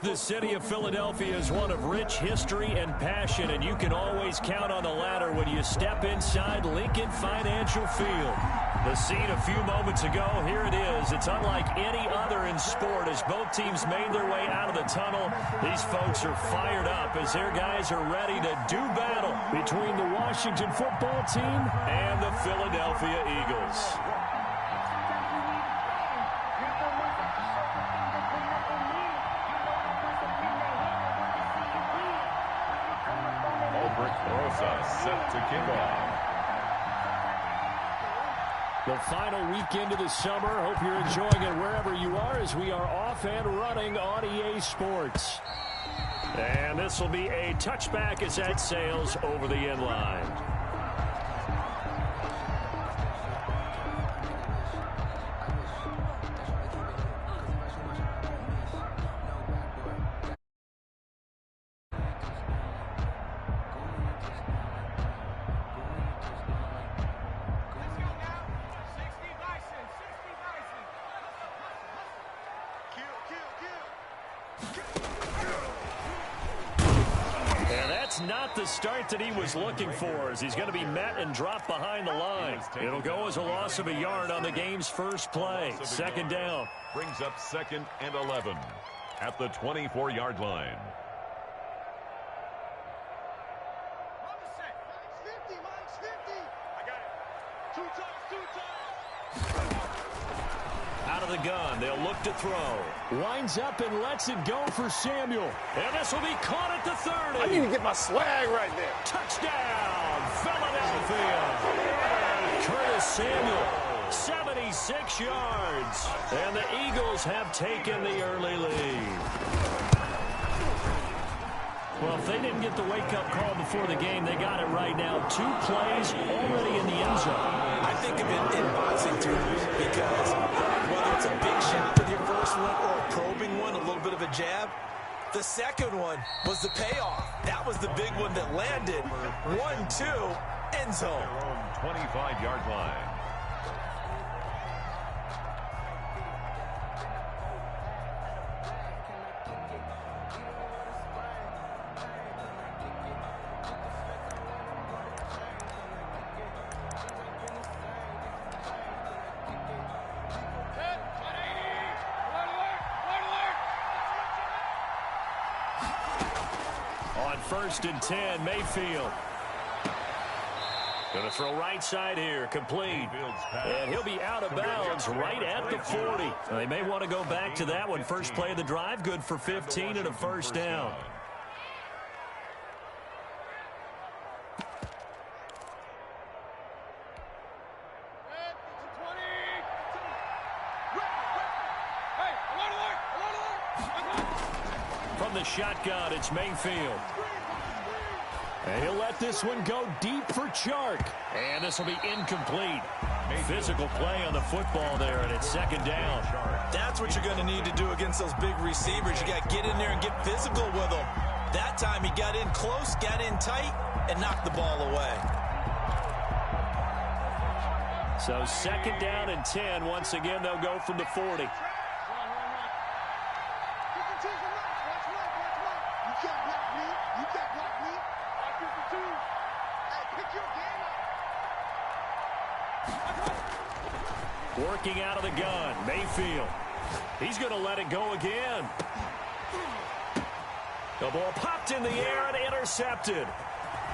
The city of Philadelphia is one of rich history and passion, and you can always count on the latter when you step inside Lincoln Financial Field. The scene a few moments ago, here it is. It's unlike any other in sport as both teams made their way out of the tunnel. These folks are fired up as their guys are ready to do battle between the Washington football team and the Philadelphia Eagles. Set to kick off. The final weekend of the summer. Hope you're enjoying it wherever you are as we are off and running on EA Sports. And this will be a touchback as that sails over the end line. Not the start that he was looking for as he's going to be met and dropped behind the line. It'll go as a loss of a yard on the game's first play. Second down. Brings up 2nd and 11 at the 24-yard line. Out of the gun, they'll look to throw. Winds up and lets it go for Samuel. And this will be caught at the 30. I need to get my swag right there. Touchdown, Philadelphia. Curtis Samuel, 76 yards. And the Eagles have taken the early lead. Well, if they didn't get the wake-up call before the game, they got it right now. 2 plays already in the end zone. I think of it in boxing, too, because whether it's a big shot with your first one or a probing one, a little bit of a jab, the second one was the payoff. That was the big one that landed. 1-2, end zone. 25-yard line. First and 10, Mayfield. Going to throw right side here, complete. And he'll be out of bounds right at the 40. They may want to go back to that one. First play of the drive, good for 15 and a first down. From the shotgun, it's Mayfield. And he'll let this one go deep for Chark. And this will be incomplete. Physical play on the football there, and it's second down. That's what you're going to need to do against those big receivers. You got to get in there and get physical with them. That time he got in close, got in tight, and knocked the ball away. So second down and 10. Once again, they'll go from the 40. Working out of the gun, Mayfield. He's going to let it go again. The ball popped in the air and intercepted.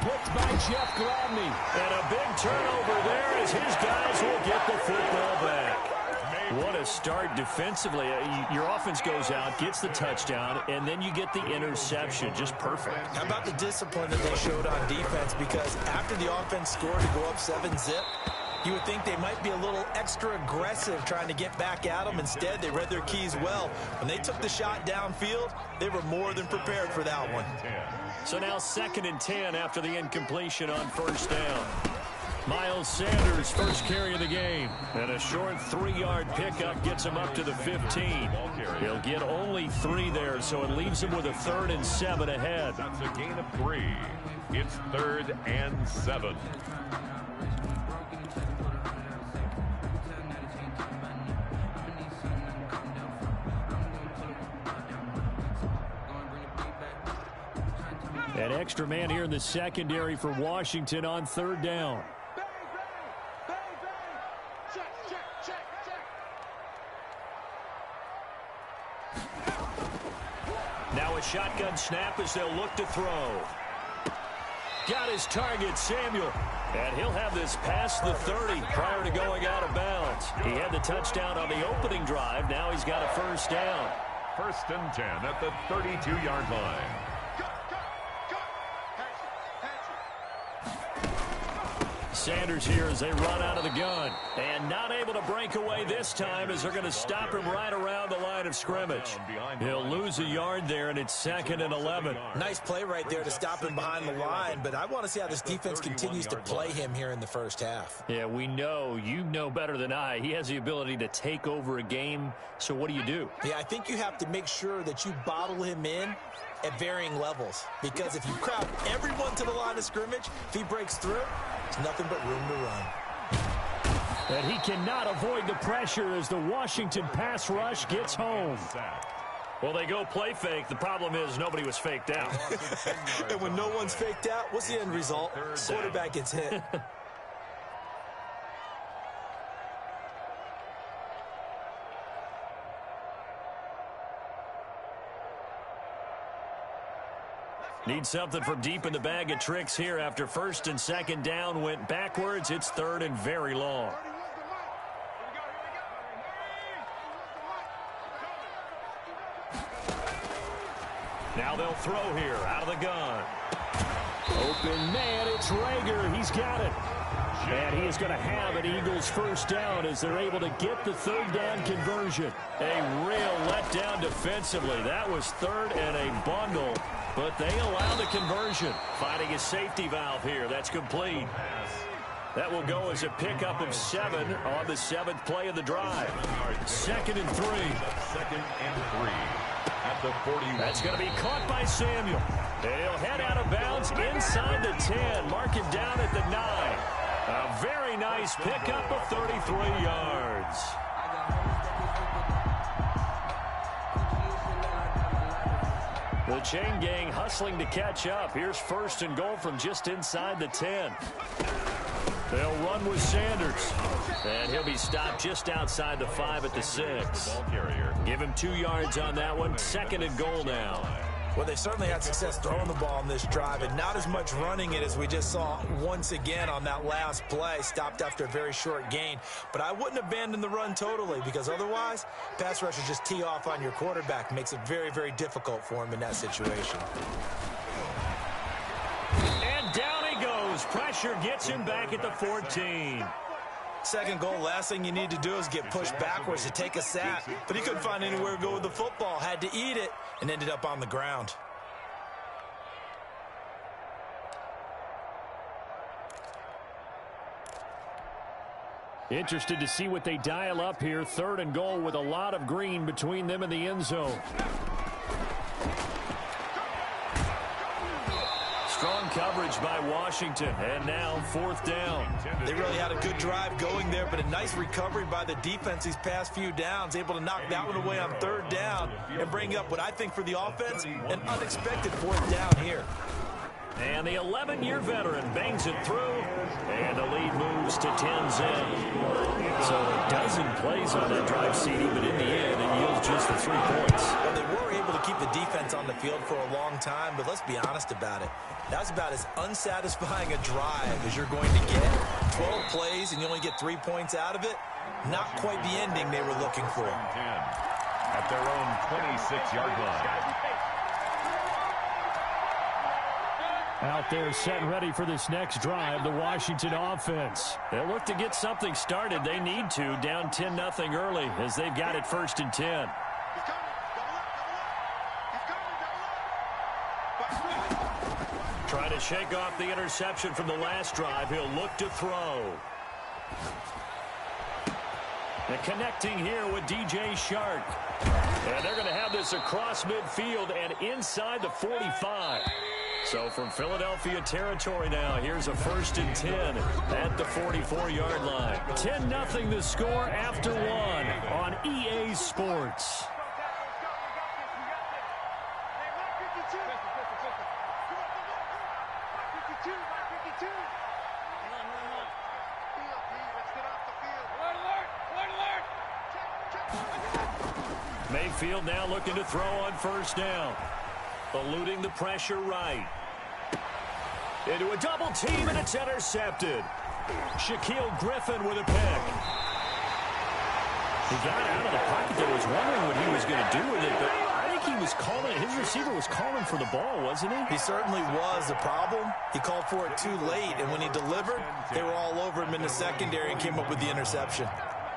Picked by Jeff Gladney. And a big turnover there as his guys will get the football back. What a start defensively. Your offense goes out, gets the touchdown, and then you get the interception. Just perfect. How about the discipline that they showed on defense? Because after the offense scored to go up 7-zip, you would think they might be a little extra aggressive trying to get back at them. Instead, they read their keys well. When they took the shot downfield, they were more than prepared for that one. So now second and 10 after the incompletion on first down. Miles Sanders, first carry of the game. And a short 3-yard pickup gets him up to the 15. He'll get only 3 there, so it leaves him with a 3rd and 7 ahead. That's a gain of 3. It's 3rd and 7. An extra man here in the secondary for Washington on third down. Now a shotgun snap as they'll look to throw. Got his target, Samuel. And he'll have this past the 30 prior to going out of bounds. He had the touchdown on the opening drive. Now he's got a first down. 1st and 10 at the 32-yard line. Sanders here as they run out of the gun. And not able to break away this time as they're going to stop him right around the line of scrimmage. He'll lose a yard there, and it's 2nd and 11. Nice play right there to stop him behind the line, but I want to see how this defense continues to play him here in the first half. Yeah, we know. You know better than I. He has the ability to take over a game, so what do you do? Yeah, I think you have to make sure that you bottle him in at varying levels, because if you crowd everyone to the line of scrimmage, if he breaks through, there's nothing but room to run. And he cannot avoid the pressure as the Washington pass rush gets home. Well, they go play fake. The problem is nobody was faked out. And when no one's faked out, what's the end result? Quarterback gets hit. Need something from deep in the bag of tricks here after 1st and 2nd down went backwards. It's 3rd and very long. Now they'll throw here out of the gun. Open man, it's Rager. He's got it. And he is going to have an Eagles first down as they're able to get the 3rd down conversion. A real letdown defensively. That was 3rd and a bundle, but they allow the conversion. Finding a safety valve here. That's complete. That will go as a pickup of 7 on the 7th play of the drive. 2nd and 3. 2nd and 3 at the 41. That's going to be caught by Samuel. He'll head out of bounds inside the 10. Mark him down at the 9. A very nice pickup of 33 yards. The chain gang hustling to catch up. Here's 1st and goal from just inside the 10. They'll run with Sanders. And he'll be stopped just outside the 5 at the 6. Give him 2 yards on that one. 2nd and goal now. Well, they certainly had success throwing the ball on this drive, and not as much running it as we just saw once again on that last play. Stopped after a very short gain. But I wouldn't abandon the run totally, because otherwise, pass rushers just tee off on your quarterback. Makes it very, very difficult for him in that situation. And down he goes. Pressure gets him back at the 14. 2nd goal, last thing you need to do is get pushed backwards to take a sack. But he couldn't find anywhere to go with the football. Had to eat it and ended up on the ground. Interested to see what they dial up here. 3rd and goal with a lot of green between them and the end zone. Strong coverage by Washington, and now 4th down. They really had a good drive going there, but a nice recovery by the defense these past few downs, able to knock that one away on 3rd down and bring up what I think for the offense, an unexpected 4th down here. And the 11-year veteran bangs it through, and the lead moves to 10-zip. So a dozen plays on that drive, CD, but in the end, it yields just the 3 points. Well, they were able to keep the defense on the field for a long time, but let's be honest about it. That's about as unsatisfying a drive as you're going to get. 12 plays, and you only get 3 points out of it. Not quite the ending they were looking for. 10 at their own 26-yard line. Out there set and ready for this next drive, the Washington offense. They'll look to get something started. They need to, down 10-0 early as they've got it 1st and 10. Trying to shake off the interception from the last drive. He'll look to throw. And connecting here with DJ Shark. And they're going to have this across midfield and inside the 45. So from Philadelphia territory now, here's a 1st and 10 at the 44-yard line. 10-0 the score after 1 on EA Sports. Mayfield now looking to throw on first down. Eluding the pressure right. Into a double team, and it's intercepted. Shaquille Griffin with a pick. He got out of the pocket there. Was wondering what he was going to do with it, but I think he was calling, his receiver was calling for the ball, wasn't he? He certainly was. The problem, he called for it too late, and when he delivered, they were all over him in the secondary and came up with the interception.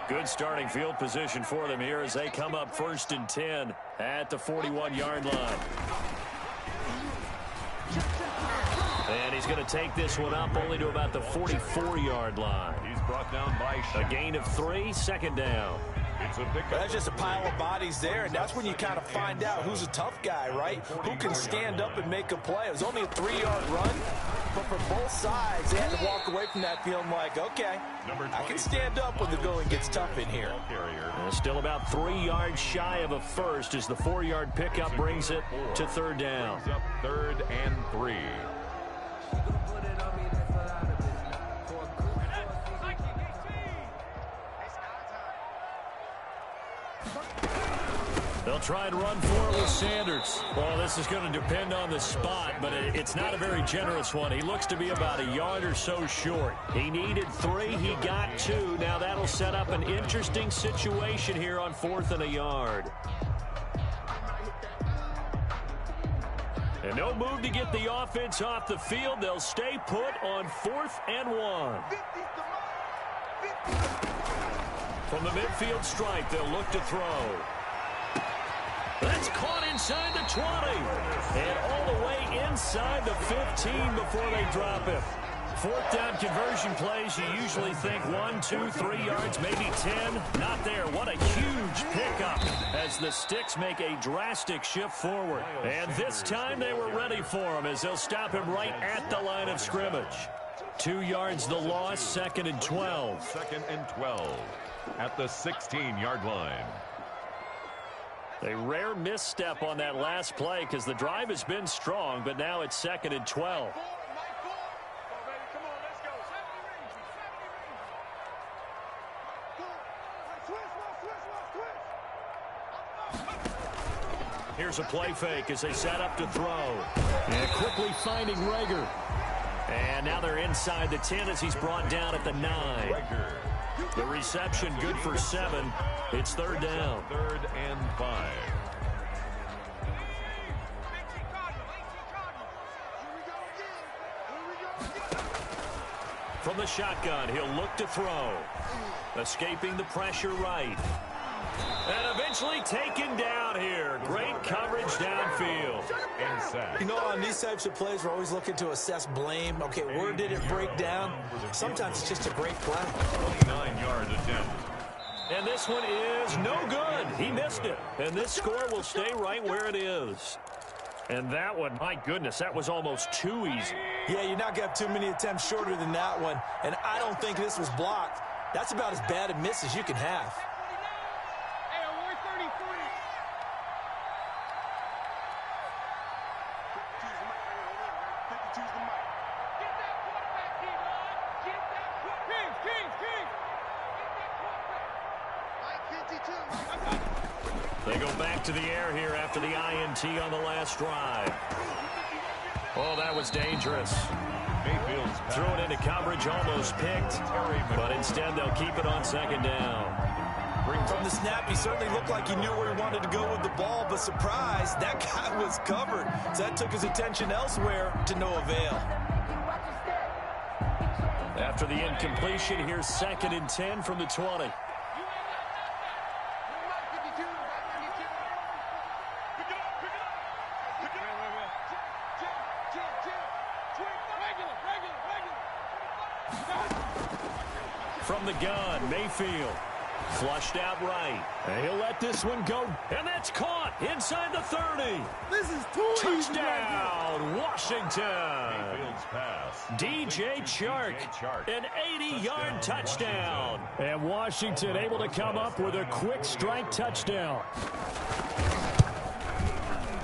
Good starting field position for them here as they come up 1st and 10 at the 41-yard line. And he's going to take this one up only to about the 44-yard line. He's brought down by a gain of 3, 2nd down. It's a pickup. That's just a pile of bodies there, and that's when you kind of find out who's a tough guy, right? Who can stand up and make a play. It was only a 3-yard run, but for both sides, they had to walk away from that feeling like, okay, I can stand up when the going gets tough in here. Still about 3 yards shy of a first as the 4-yard pickup brings it to 3rd down. 3rd and 3. They'll try and run for it with Sanders. Well, this is going to depend on the spot, but it's not a very generous one. He looks to be about a yard or so short. He needed 3. He got 2. Now that'll set up an interesting situation here on 4th and a yard. And no move to get the offense off the field. They'll stay put on 4th and 1. From the midfield stripe, they'll look to throw. That's caught inside the 20. And all the way inside the 15 before they drop it. 4th down conversion plays, you usually think 1, 2, 3 yards, maybe 10. Not there. What a huge pickup as the Sticks make a drastic shift forward. And this time they were ready for him as they'll stop him right at the line of scrimmage. 2 yards the loss, 2nd and 12. 2nd and 12 at the 16-yard line. A rare misstep on that last play because the drive has been strong, but now it's 2nd and 12. Here's a play fake as they set up to throw. And quickly finding Rager. And now they're inside the 10 as he's brought down at the 9. The reception good for 7. It's 3rd down. 3rd and 5. From the shotgun, he'll look to throw. Escaping the pressure right. And eventually taken down here. Great coverage downfield. You know, on these types of plays, we're always looking to assess blame. Okay, where did it break down? Sometimes it's just a great play. 29-yard attempt. And this one is no good. He missed it. And this score will stay right where it is. And that one, my goodness, that was almost too easy. Yeah, you're not going to have too many attempts shorter than that one. And I don't think this was blocked. That's about as bad a miss as you can have. They go back to the air here after the INT on the last drive. Oh, that was dangerous. Mayfield's threw it into coverage, almost picked, but instead they'll keep it on 2nd down. From the snap, he certainly looked like he knew where he wanted to go with the ball, but surprise, that guy was covered. So that took his attention elsewhere to no avail. After the incompletion, here's 2nd and 10 from the 20. From the gun, Mayfield. Flushed out right. And he'll let this one go. And that's caught inside the 30. This is too Touchdown, Washington. Mayfield's pass. DJ Chark, an 80-yard touchdown. And Washington able to come up with a quick strike touchdown.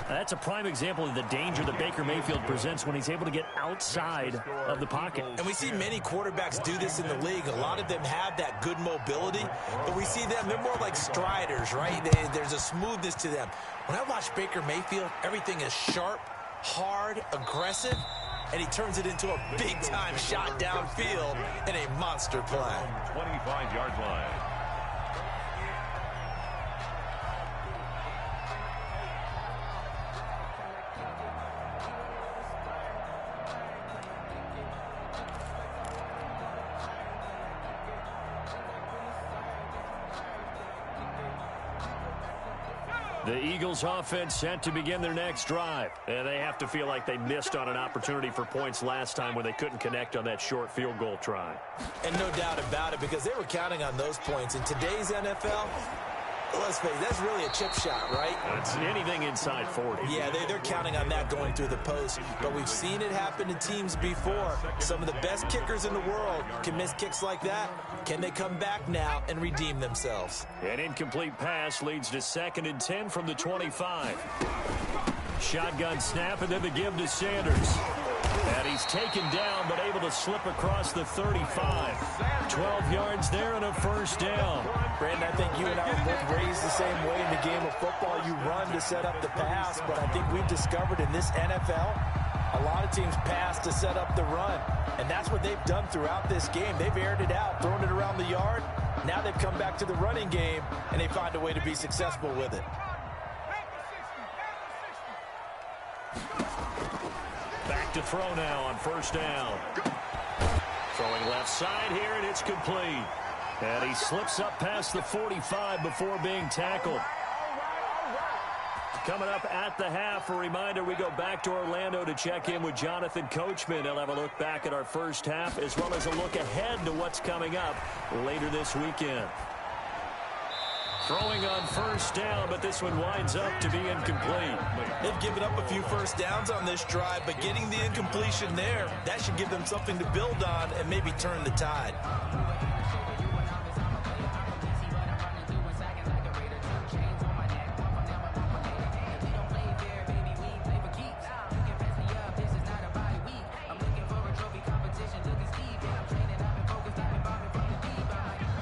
That's That's a prime example of the danger that Baker Mayfield presents when he's able to get outside of the pocket. And we see many quarterbacks do this in the league. A lot of them have that good mobility, but we see them, they're more like striders, right? There's a smoothness to them. When I watch Baker Mayfield, everything is sharp, hard, aggressive, and he turns it into a big-time shot downfield in a monster play. 25-yard line. The Eagles offense set to begin their next drive. And they have to feel like they missed on an opportunity for points last time when they couldn't connect on that short field goal try. And no doubt about it, because they were counting on those points. In today's NFL, let's face it, that's really a chip shot, right? It's anything inside 40. Yeah, they're counting on that going through the post. But we've seen it happen to teams before. Some of the best kickers in the world can miss kicks like that. Can they come back now and redeem themselves? An incomplete pass leads to 2nd and 10 from the 25. Shotgun snap and then the give to Sanders. And he's taken down but able to slip across the 35. 12 yards there and a first down. Brandon, I think you and I were both raised the same way in the game of football. You run to set up the pass, but I think we've discovered in this NFL, a lot of teams pass to set up the run. And that's what they've done throughout this game. They've aired it out, thrown it around the yard. Now they've come back to the running game, and they find a way to be successful with it. Back to throw now on first down. Throwing left side here, and it's complete. And he slips up past the 45 before being tackled. Coming up at the half, a reminder, we go back to Orlando to check in with Jonathan Coachman. He'll have a look back at our first half as well as a look ahead to what's coming up later this weekend. Throwing on first down, but this one winds up to be incomplete. They've given up a few first downs on this drive, but getting the incompletion there, that should give them something to build on and maybe turn the tide.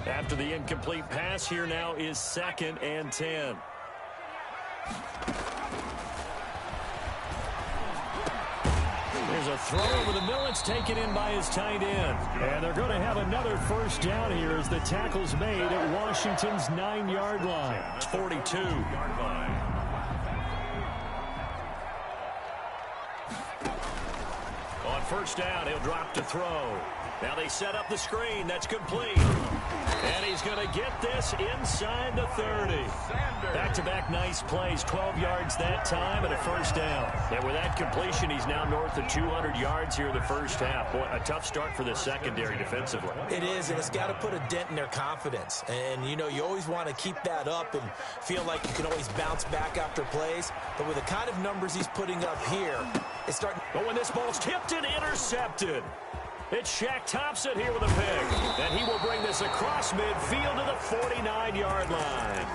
After the incomplete pass, here now is 2nd and 10. There's a throw over the middle. It's taken in by his tight end. And they're going to have another first down here as the tackle's made at Washington's 9-yard line. It's 42-yard line. On first down, he'll drop to throw. Now they set up the screen. That's complete. And he's going to get this inside the 30. Back-to-back nice plays. 12 yards that time and a first down. And with that completion, he's now north of 200 yards here in the first half. Boy, a tough start for the secondary defensively. It is, and it's got to put a dent in their confidence. And, you know, you always want to keep that up and feel like you can always bounce back after plays. But with the kind of numbers he's putting up here, it's starting. But when this ball's tipped and intercepted, it's Shaq Thompson here with a pick. And he will bring this across midfield to the 49-yard line.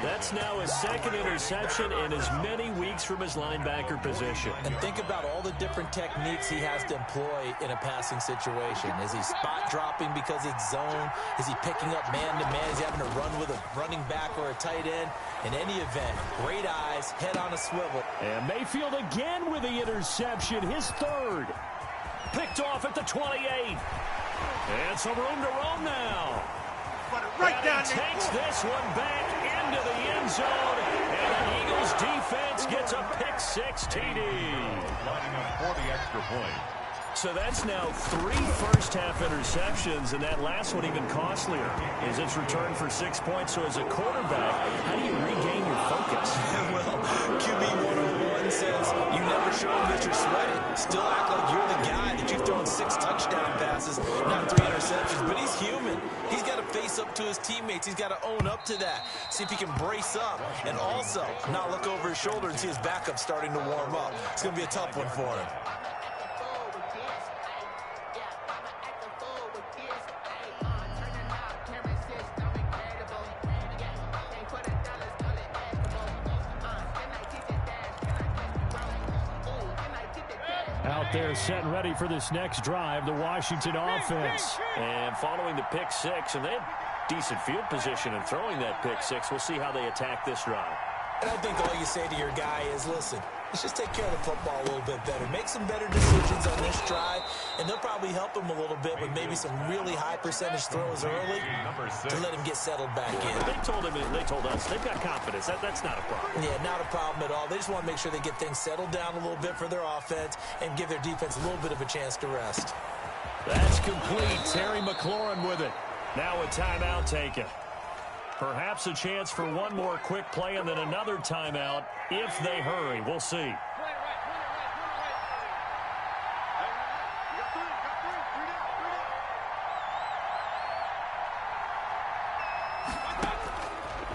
That's now his 2nd interception in as many weeks from his linebacker position. And think about all the different techniques he has to employ in a passing situation. Is he spot dropping because it's zone? Is he picking up man-to-man? Is he having to run with a running back or a tight end? In any event, great eyes, head on a swivel. And Mayfield again with the interception, his 3rd. Picked off at the 28. And some room to roam now. Right and down he takes this one back into the end zone. And the Eagles defense gets a pick-6 TD. Lining up for the extra point. So that's now 3 first-half interceptions, and that last one even costlier as it's returned for 6 points. So as a quarterback, how do you regain your focus? Well, QB 101 says you never show them that you're sweating. Still act like you're the guy that you've thrown 6 touchdown passes, not 3 interceptions. But he's human. He's got to face up to his teammates. He's got to own up to that. See if he can brace up and also not look over his shoulder and see his backup starting to warm up. It's going to be a tough one for him. Out there set and ready for this next drive, the Washington offense. And following the pick six, and they had decent field position in throwing that pick six. We'll see how they attack this drive. And I think all you say to your guy is, listen, let's just take care of the football a little bit better. Make some better decisions on this drive, and they'll probably help him a little bit with maybe some really high percentage throws early to let him get settled back in. They told us, they've got confidence. That's not a problem. Yeah, not a problem at all. They just want to make sure they get things settled down a little bit for their offense and give their defense a little bit of a chance to rest. That's complete. Terry McLaurin with it. Now a timeout taken. Perhaps a chance for one more quick play and then another timeout if they hurry. We'll see.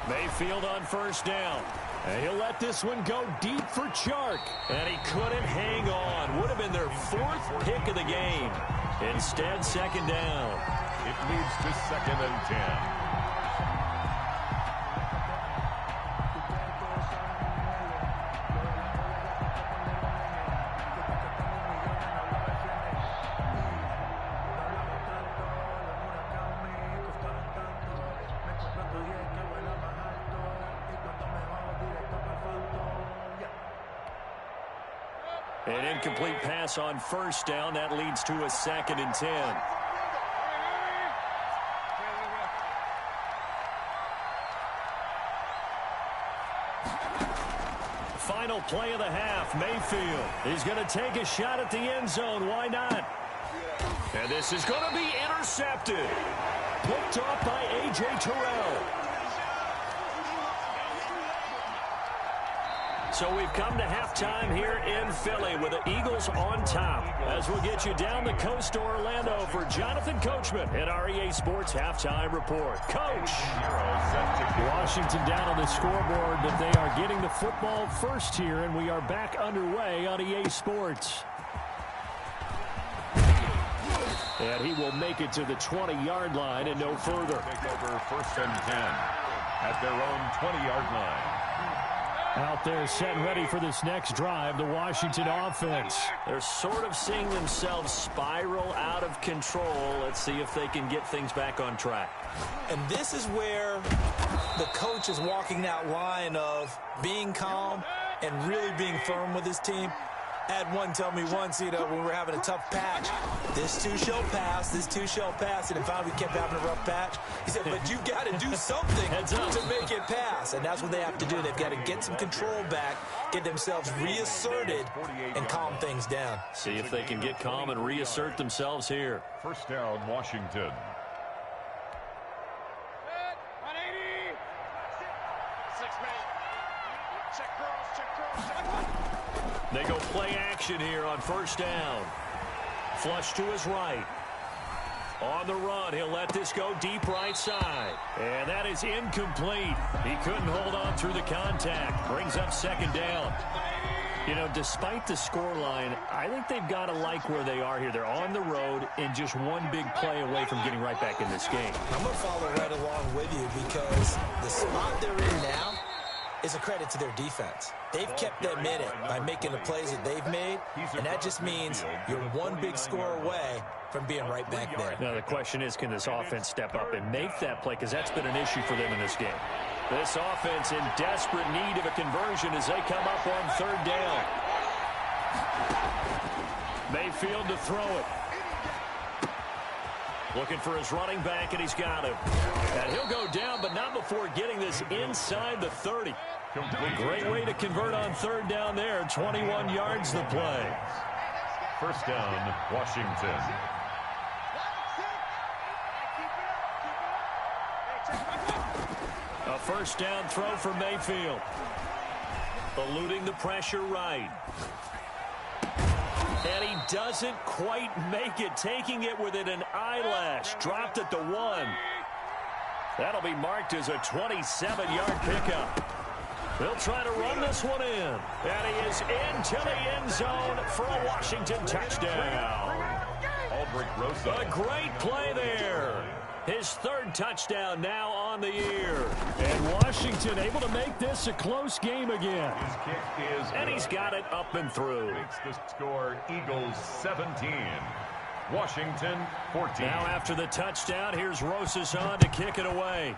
Mayfield on first down. And he'll let this one go deep for Chark. And he couldn't hang on. Would have been their fourth pick of the game. Instead, second down. It leads to 2nd and 10. An incomplete pass on first down. That leads to a 2nd and 10. Final play of the half. Mayfield is going to take a shot at the end zone. Why not? And this is going to be intercepted. Picked off by A.J. Terrell. So we've come to halftime here in Philly with the Eagles on top. As we'll get you down the coast to Orlando for Jonathan Coachman at our EA Sports Halftime Report. Coach! Washington down on the scoreboard, but they are getting the football first here, and we are back underway on EA Sports. And he will make it to the 20-yard line and no further. Take over 1st and 10 at their own 20-yard line. Out there set and ready for this next drive, the Washington offense. They're sort of seeing themselves spiral out of control. Let's see if they can get things back on track. And this is where the coach is walking that line of being calm and really being firm with his team. I had one tell me once, when we were having a tough patch, this too shall pass, this too shall pass, and finally we kept having a rough patch. He said, but you got to do something to make it pass, and that's what they have to do. They've got to get some control back, get themselves reasserted, and calm things down. See if they can get calm and reassert themselves here. 1st down, Washington. They go play action here on first down. Flush to his right. On the run, he'll let this go deep right side. And that is incomplete. He couldn't hold on through the contact. Brings up 2nd down. Despite the scoreline, I think they've got to like where they are here. They're on the road and just one big play away from getting right back in this game. I'm going to follow right along with you because the spot they're in now is a credit to their defense. They've kept them in it by making the plays that they've made, and that just means you're one big score away from being right back there. Now the question is, can this offense step up and make that play? Because that's been an issue for them in this game. This offense in desperate need of a conversion as they come up on 3rd down. Mayfield to throw it. Looking for his running back, and he's got him. And he'll go down, but not before getting this inside the 30. Great way to convert on 3rd down there. 21 yards the play. 1st down, Washington. A 1st down throw for Mayfield. Eluding the pressure right. And he doesn't quite make it, taking it within an eyelash. Dropped at the 1. That'll be marked as a 27-yard pickup. They'll try to run this one in. And he is into the end zone for a Washington touchdown. A great play there. His third touchdown now on the year. And Washington able to make this a close game again. His kick is and he's got it up and through. Makes the score Eagles 17. Washington 14. Now after the touchdown, here's Rosas on to kick it away.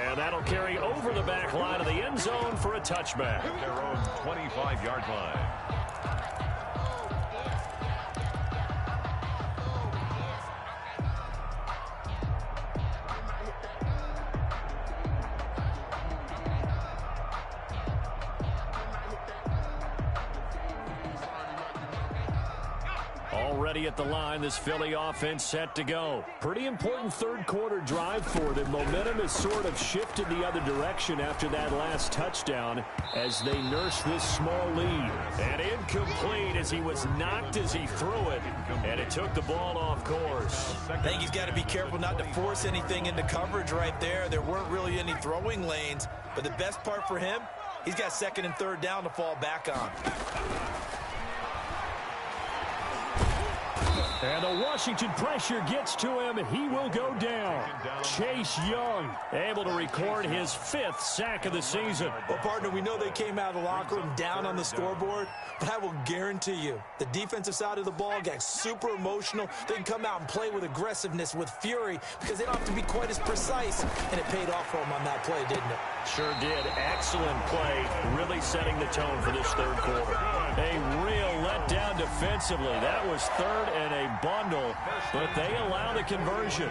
And that'll carry over the back line of the end zone for a touchback. Their own 25-yard line. Already at the line, this Philly offense set to go. Pretty important third quarter drive for them. Momentum has sort of shifted the other direction after that last touchdown as they nurse this small lead. And incomplete as he was knocked as he threw it. And it took the ball off course. I think he's got to be careful not to force anything into coverage right there. There weren't really any throwing lanes. But the best part for him, he's got second and third down to fall back on. And the Washington pressure gets to him. He will go down. Chase Young able to record his 5th sack of the season. Well, partner, we know they came out of the locker room down on the scoreboard, but I will guarantee you the defensive side of the ball got super emotional. They can come out and play with aggressiveness, with fury, because they don't have to be quite as precise. And it paid off for them on that play, didn't it? Sure did. Excellent play, really setting the tone for this third quarter. A real letdown defensively. That was third and a bundle, but they allow the conversion.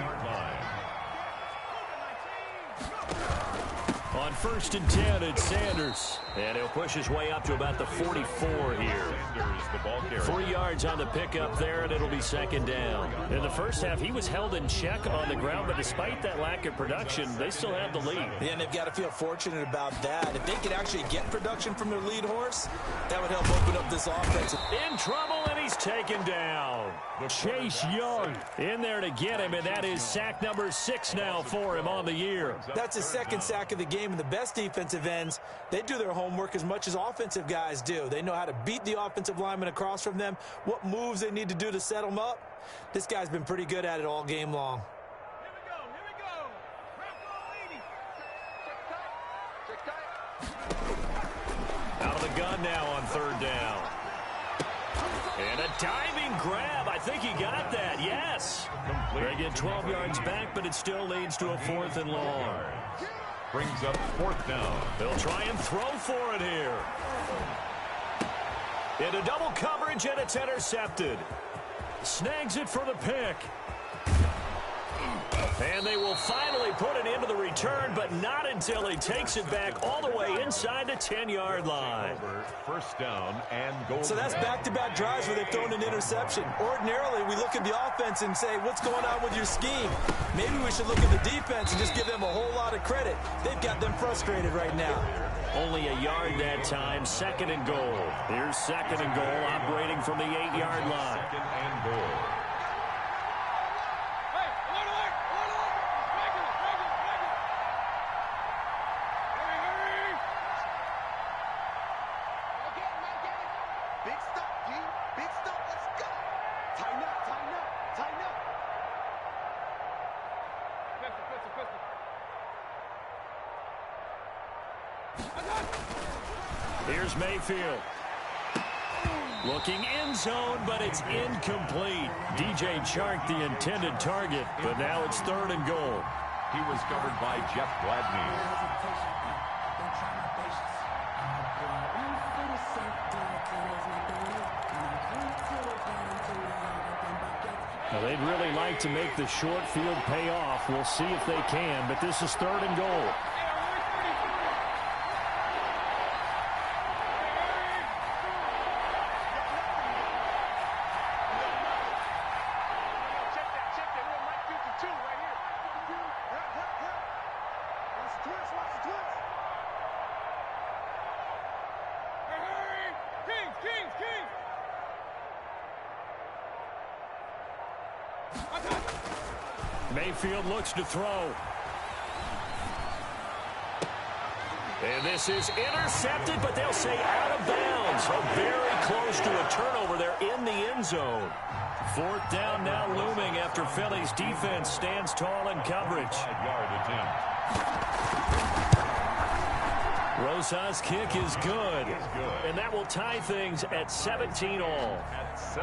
On 1st and 10, it's Sanders. And he'll push his way up to about the 44 here. 3 yards on the pickup there, and it'll be 2nd down. In the first half, he was held in check on the ground, but despite that lack of production, they still have the lead. Yeah, and they've got to feel fortunate about that. If they could actually get production from their lead horse, that would help open up this offense. In trouble, and he's taken down. Chase Young in there to get him, and that is sack number 6 now for him on the year. That's his 2nd sack of the game, and the best defensive ends, they do their homework as much as offensive guys do. They know how to beat the offensive lineman across from them, what moves they need to do to set them up. This guy's been pretty good at it all game long. Out of the gun now on 3rd down. And a diving grab. I think he got that. Yes. They get 12 yards back, but it still leads to a 4th and long. Brings up 4th down. They'll try and throw for it here. Into double coverage, and it's intercepted. Snags it for the pick. And they will finally put it into the return, but not until he takes it back all the way inside the 10-yard line. 1st down and goal. So that's back-to-back drives where they've thrown an interception. Ordinarily, we look at the offense and say, what's going on with your scheme? Maybe we should look at the defense and just give them a whole lot of credit. They've got them frustrated right now. Only a yard that time, 2nd and goal. Here's 2nd and goal, operating from the 8-yard line. 2nd and goal. Here's Mayfield. Looking end zone, but it's incomplete. DJ Chark, the intended target, but now it's 3rd and goal. He was covered by Jeff Gladney. Now, they'd really like to make the short field pay off. We'll see if they can, but this is 3rd and goal. Mayfield looks to throw. And this is intercepted, but they'll say out of bounds. So very close to a turnover there in the end zone. 4th down now looming after Philly's defense stands tall in coverage. 5-yard attempt. Rosa's kick is good. And that will tie things at 17 all.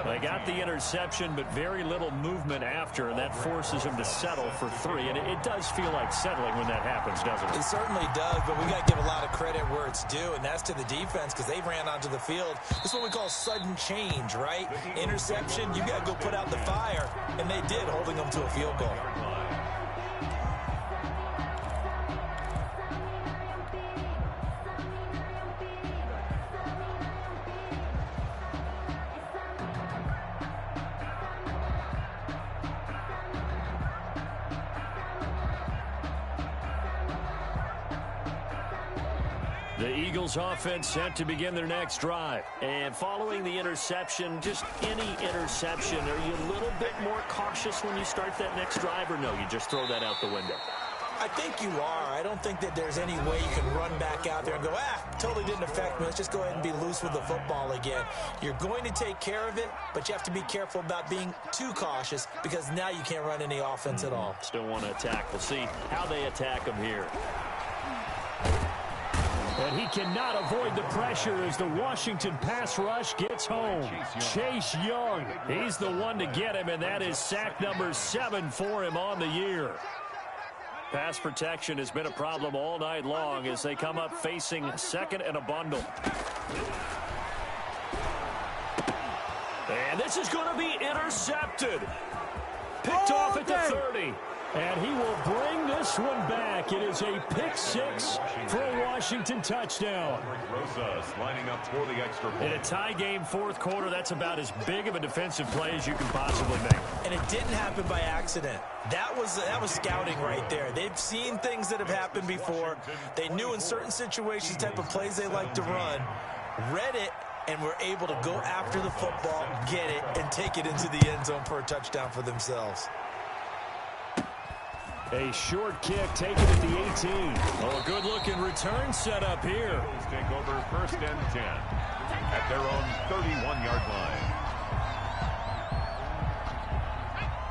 They got the interception, but very little movement after, and that forces them to settle for 3. And it does feel like settling when that happens, doesn't it? It certainly does, but we got to give a lot of credit where it's due, and that's to the defense because they ran onto the field. This is what we call sudden change, right? Interception, you got to go put out the fire, and they did, holding them to a field goal. The Eagles offense set to begin their next drive. And following the interception, just any interception, are you a little bit more cautious when you start that next drive, or no, you just throw that out the window? I think you are. I don't think that there's any way you can run back out there and go, totally didn't affect me. Let's just go ahead and be loose with the football again. You're going to take care of it, but you have to be careful about being too cautious because now you can't run any offense at all. Still want to attack. We'll see how they attack them here. And he cannot avoid the pressure as the Washington pass rush gets home. Chase Young, he's the one to get him, and that is sack number 7 for him on the year. Pass protection has been a problem all night long as they come up facing 2nd and a bundle. And this is going to be intercepted. Picked off at the 30. And he will bring this one back. It is a pick-6 for a Washington touchdown. Rosas lining up for the extra point. In a tie game 4th quarter, that's about as big of a defensive play as you can possibly make. And it didn't happen by accident. That was scouting right there. They've seen things that have happened before. They knew in certain situations type of plays they like to run, read it, and were able to go after the football, get it, and take it into the end zone for a touchdown for themselves. A short kick taken at the 18. Oh, a good-looking return set up here. Take over 1st and 10 at their own 31-yard line.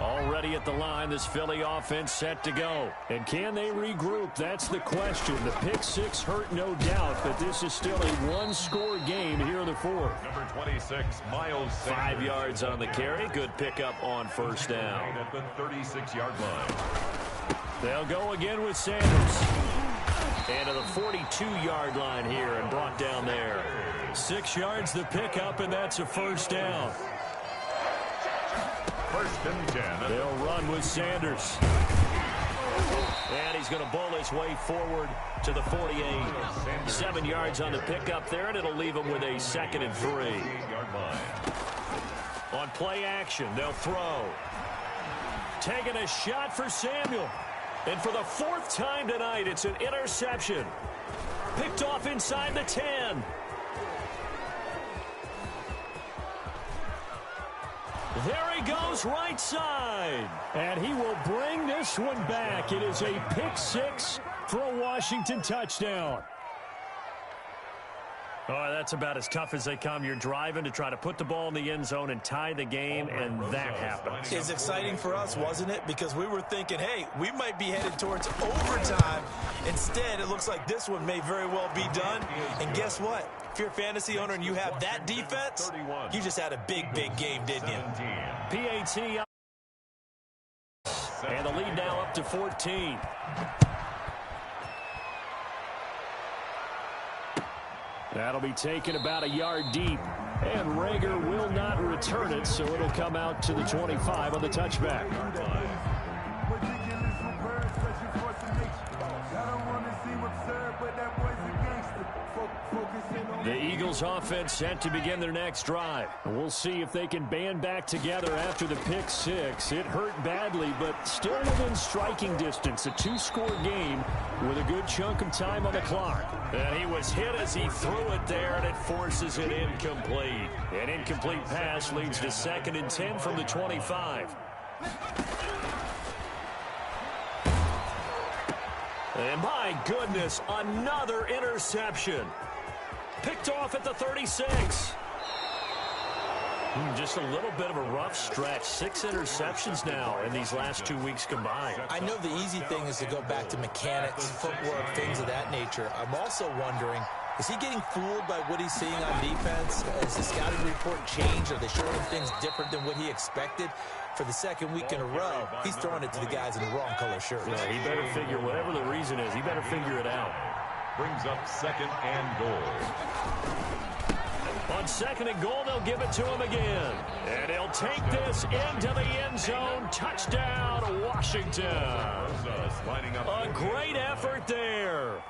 Already at the line, this Philly offense set to go. And can they regroup? That's the question. The pick-6 hurt, no doubt, but this is still a one-score game here in the 4th. Number 26, Miles Sanders. 5 yards on the carry. Good pickup on 1st down. At the 36-yard line. They'll go again with Sanders. And to the 42-yard line here and brought down there. 6 yards the pickup, and that's a 1st down. 1st and 10. They'll run with Sanders. And he's going to bowl his way forward to the 48. 7 yards on the pickup there, and it'll leave him with a 2nd and 3. On play action, they'll throw. Taking a shot for Samuel. And for the 4th time tonight, it's an interception. Picked off inside the 10. There he goes, right side. And he will bring this one back. It is a pick-6 for a Washington touchdown. Oh, that's about as tough as they come. You're driving to try to put the ball in the end zone and tie the game, and that happens. It's exciting for us, wasn't it? Because we were thinking, hey, we might be headed towards overtime. Instead, it looks like this one may very well be done. And guess what? If you're a fantasy owner and you have that defense, you just had a big, big game, didn't you? PAT. And the lead now up to 14. That'll be taken about a yard deep. And Rager will not return it, so it'll come out to the 25 on the touchback. The Eagles offense set to begin their next drive. We'll see if they can band back together after the pick-6. It hurt badly, but still within striking distance. A 2-score game with a good chunk of time on the clock. And he was hit as he threw it there, and it forces it incomplete. An incomplete pass leads to 2nd and 10 from the 25. And my goodness, another interception. Picked off at the 36. Just a little bit of a rough stretch. 6 interceptions now in these last 2 weeks combined. I know the easy thing is to go back to mechanics, footwork, things of that nature. I'm also wondering, is he getting fooled by what he's seeing on defense? Has the scouting report changed? Are they showing him things different than what he expected? For the second week in a row, he's throwing it to the guys in the wrong color shirts. Yeah, he better figure, whatever the reason is, he better figure it out. Brings up 2nd and goal. On 2nd and goal, they'll give it to him again. And he'll take this into the end zone. Touchdown, Washington. A great effort there.